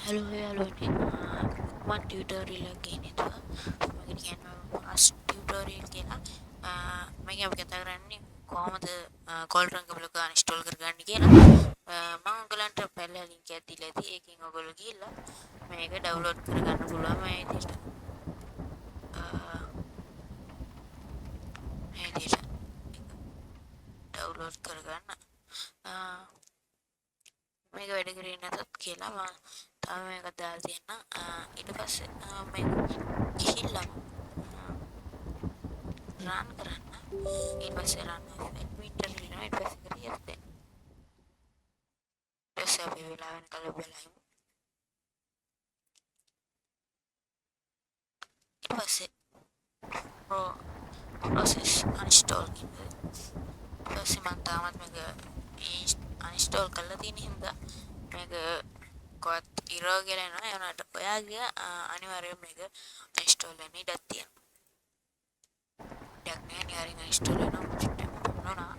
Halo halo nih, man tutorial gini tuh, bagian as tutorial kena, मैं क्या कहता रहा नहीं, कौन मत कॉल रंग के लोग अनइंस्टॉल कर करने के ना, मैं गलन ट्रप पहले लिंक क्या दिले थी एक इंगो को लोग गिला, मैं एक डाउनलोड कर करने बोला मैं इधर डाउनलोड कर करना, मैं एक वेडिंग रीना तो खेला मैं तब मैं का डाल दिया ना इधर पास मैं गिला run කරන්න ඊට පස්සේ run admin ලියනවා ඊට පස්සේ කරේ yes then ඊට පස්සේ අපි වෙලාවෙන් කල බලමු ඊට පස්සේ process uninstall කිව්වේ ඊට පස්සේ මම තාමත් මේක uninstall කරලා තියෙන හින්දා මේක කොහොත් error කියලා එනවා ඒ වුණාට ඔයාගේ අනිවාර්යයෙන් මේක install වෙන්න ඉඩක් තියෙනවා ඉඩක් නැහැ අනිවාර්යෙන් install වෙනවා නෝනා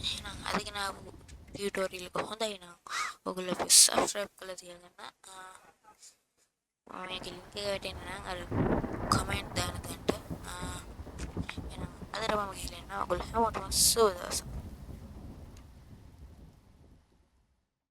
එහෙනම් අද ගෙනාවු ටියුටෝරියල් එක හොඳයි නම් ඔයගොල්ලෝ subscribe කරලා තියාගන්න මේක ලින්ක් එක වැටෙන්න නම් අර කමෙන්ට් දාන්න තැනට එහෙනම් අදට මම ගිහලා එනවා ඔයගොල්ලෝ හැමෝටම සුබ දවසක්